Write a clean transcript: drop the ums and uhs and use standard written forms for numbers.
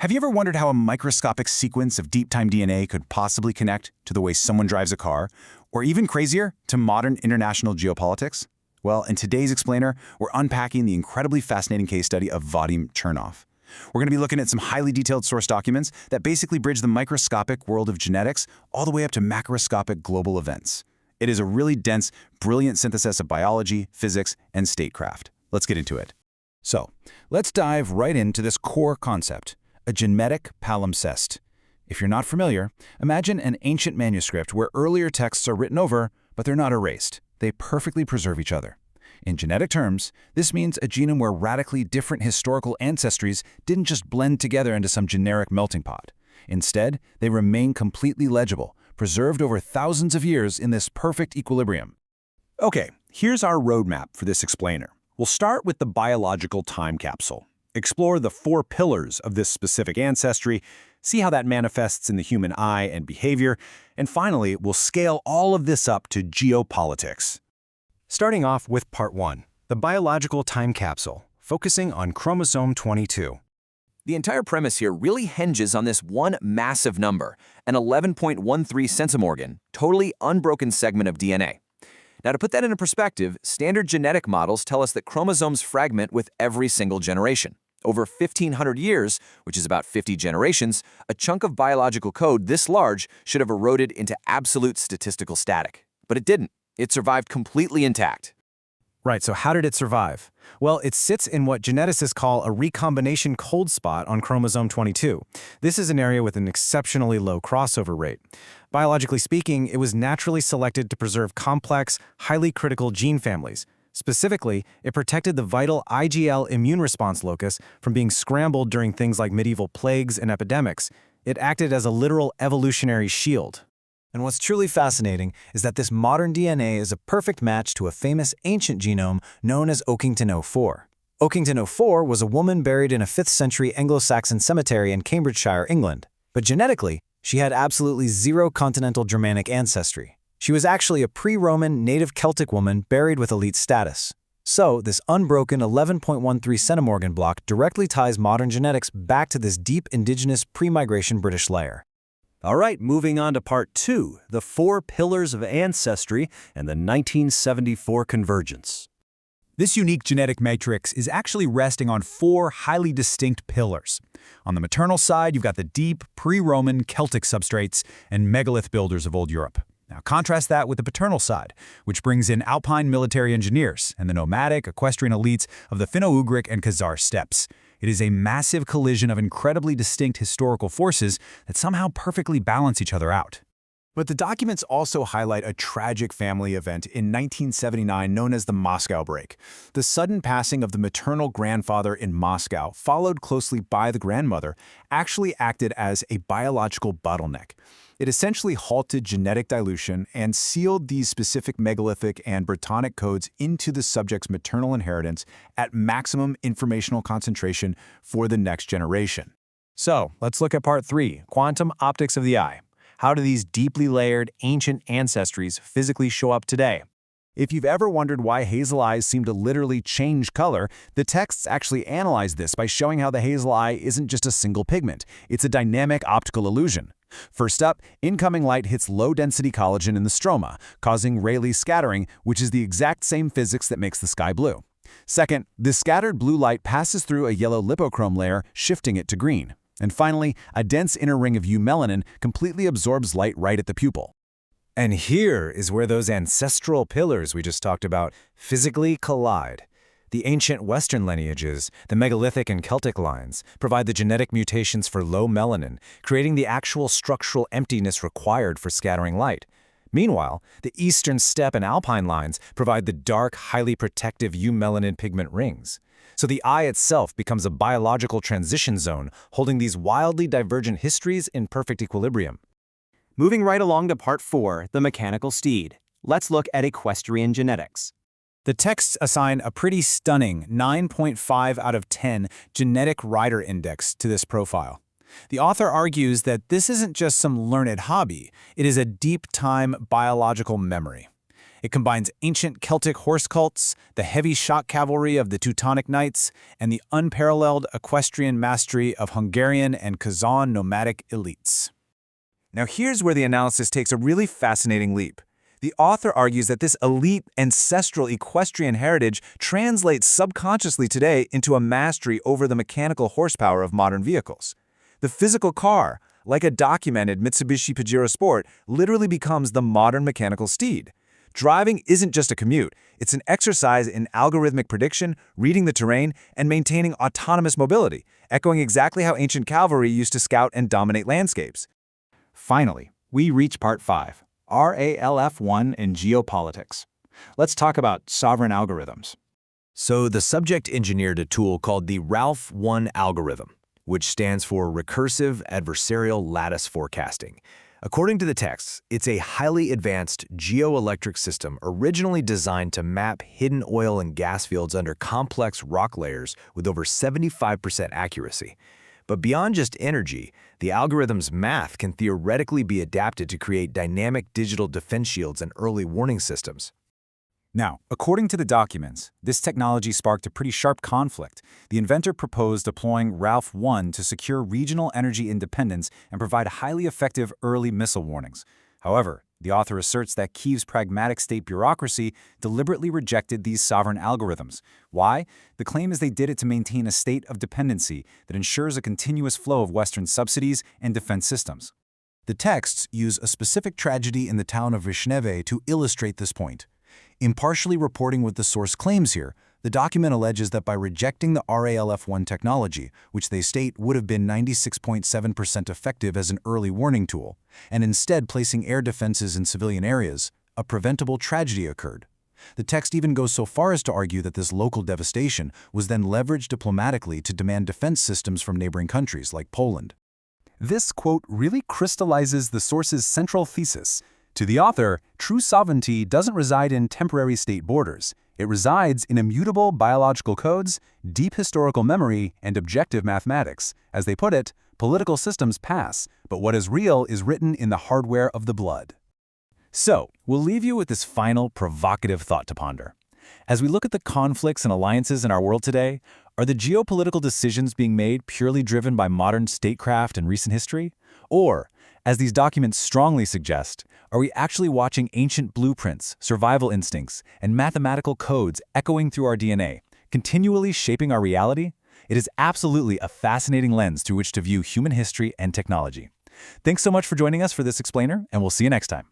Have you ever wondered how a microscopic sequence of deep-time DNA could possibly connect to the way someone drives a car, or even crazier, to modern international geopolitics? Well, in today's Explainer, we're unpacking the incredibly fascinating case study of Vadim Chernov. We're going to be looking at some highly detailed source documents that basically bridge the microscopic world of genetics all the way up to macroscopic global events. It is a really dense, brilliant synthesis of biology, physics, and statecraft. Let's get into it. So, let's dive right into this core concept, a genetic palimpsest. If you're not familiar, imagine an ancient manuscript where earlier texts are written over, but they're not erased. They perfectly preserve each other. In genetic terms, this means a genome where radically different historical ancestries didn't just blend together into some generic melting pot. Instead, they remain completely legible, preserved over thousands of years in this perfect equilibrium. Okay, here's our roadmap for this explainer. We'll start with the biological time capsule, explore the 4 pillars of this specific ancestry, see how that manifests in the human eye and behavior, and finally, we'll scale all of this up to geopolitics. Starting off with Part 1, the biological time capsule, focusing on chromosome 22. The entire premise here really hinges on this one massive number, an 11.13 centimorgan, totally unbroken segment of DNA. Now, to put that into perspective, standard genetic models tell us that chromosomes fragment with every single generation. Over 1,500 years, which is about 50 generations, a chunk of biological code this large should have eroded into absolute statistical static. But it didn't. It survived completely intact. Right, so how did it survive? Well, it sits in what geneticists call a recombination cold spot on chromosome 22. This is an area with an exceptionally low crossover rate. Biologically speaking, it was naturally selected to preserve complex, highly critical gene families. Specifically, it protected the vital IgL immune response locus from being scrambled during things like medieval plagues and epidemics. It acted as a literal evolutionary shield. And what's truly fascinating is that this modern DNA is a perfect match to a famous ancient genome known as Oakington-04. Oakington-04 was a woman buried in a 5th century Anglo-Saxon cemetery in Cambridgeshire, England. But genetically, she had absolutely zero continental Germanic ancestry. She was actually a pre-Roman native Celtic woman buried with elite status. So, this unbroken 11.13 centimorgan block directly ties modern genetics back to this deep indigenous pre-migration British layer. All right, moving on to Part 2, the 4 pillars of ancestry and the 1974 convergence. This unique genetic matrix is actually resting on 4 highly distinct pillars. On the maternal side, you've got the deep, pre-Roman Celtic substrates and megalith builders of old Europe. Now contrast that with the paternal side, which brings in alpine military engineers and the nomadic, equestrian elites of the Finno-Ugric and Khazar steppes. It is a massive collision of incredibly distinct historical forces that somehow perfectly balance each other out. But the documents also highlight a tragic family event in 1979 known as the Moscow Break. The sudden passing of the maternal grandfather in Moscow, followed closely by the grandmother, actually acted as a biological bottleneck. It essentially halted genetic dilution and sealed these specific megalithic and Brittonic codes into the subject's maternal inheritance at maximum informational concentration for the next generation. So, let's look at Part 3, Quantum Optics of the Eye. How do these deeply layered, ancient ancestries physically show up today? If you've ever wondered why hazel eyes seem to literally change color, the texts actually analyze this by showing how the hazel eye isn't just a single pigment. It's a dynamic optical illusion. First up, incoming light hits low-density collagen in the stroma, causing Rayleigh scattering, which is the exact same physics that makes the sky blue. Second, the scattered blue light passes through a yellow lipochrome layer, shifting it to green. And finally, a dense inner ring of eumelanin completely absorbs light right at the pupil. And here is where those ancestral pillars we just talked about physically collide. The ancient Western lineages, the megalithic and Celtic lines, provide the genetic mutations for low melanin, creating the actual structural emptiness required for scattering light. Meanwhile, the Eastern steppe and alpine lines provide the dark, highly protective eumelanin pigment rings. So the eye itself becomes a biological transition zone, holding these wildly divergent histories in perfect equilibrium. Moving right along to Part 4, the mechanical steed. Let's look at equestrian genetics. The texts assign a pretty stunning 9.5 out of 10 genetic rider index to this profile. The author argues that this isn't just some learned hobby, it is a deep-time biological memory. It combines ancient Celtic horse cults, the heavy shock cavalry of the Teutonic Knights, and the unparalleled equestrian mastery of Hungarian and Kazan nomadic elites. Now here's where the analysis takes a really fascinating leap. The author argues that this elite ancestral equestrian heritage translates subconsciously today into a mastery over the mechanical horsepower of modern vehicles. The physical car, like a documented Mitsubishi Pajero Sport, literally becomes the modern mechanical steed. Driving isn't just a commute, it's an exercise in algorithmic prediction, reading the terrain, and maintaining autonomous mobility, echoing exactly how ancient cavalry used to scout and dominate landscapes. Finally, we reach part 5, RALF1 in geopolitics. Let's talk about sovereign algorithms. So the subject engineered a tool called the RALF1 algorithm, which stands for Recursive Adversarial Lattice Forecasting. According to the text, it's a highly advanced geoelectric system originally designed to map hidden oil and gas fields under complex rock layers with over 75% accuracy. But beyond just energy, the algorithm's math can theoretically be adapted to create dynamic digital defense shields and early warning systems. Now, according to the documents, this technology sparked a pretty sharp conflict. The inventor proposed deploying RALF-1 to secure regional energy independence and provide highly effective early missile warnings. However, the author asserts that Kyiv's pragmatic state bureaucracy deliberately rejected these sovereign algorithms. Why? The claim is they did it to maintain a state of dependency that ensures a continuous flow of Western subsidies and defense systems. The texts use a specific tragedy in the town of Vishneve to illustrate this point. Impartially reporting what the source claims here, the document alleges that by rejecting the RALF-1 technology, which they state would have been 96.7% effective as an early warning tool, and instead placing air defenses in civilian areas, a preventable tragedy occurred. The text even goes so far as to argue that this local devastation was then leveraged diplomatically to demand defense systems from neighboring countries like Poland. This quote really crystallizes the source's central thesis. To the author, true sovereignty doesn't reside in temporary state borders. It resides in immutable biological codes, deep historical memory, and objective mathematics. As they put it, political systems pass, but what is real is written in the hardware of the blood. So, we'll leave you with this final provocative thought to ponder. As we look at the conflicts and alliances in our world today, are the geopolitical decisions being made purely driven by modern statecraft and recent history? Or, as these documents strongly suggest, are we actually watching ancient blueprints, survival instincts, and mathematical codes echoing through our DNA, continually shaping our reality? It is absolutely a fascinating lens through which to view human history and technology. Thanks so much for joining us for this explainer, and we'll see you next time.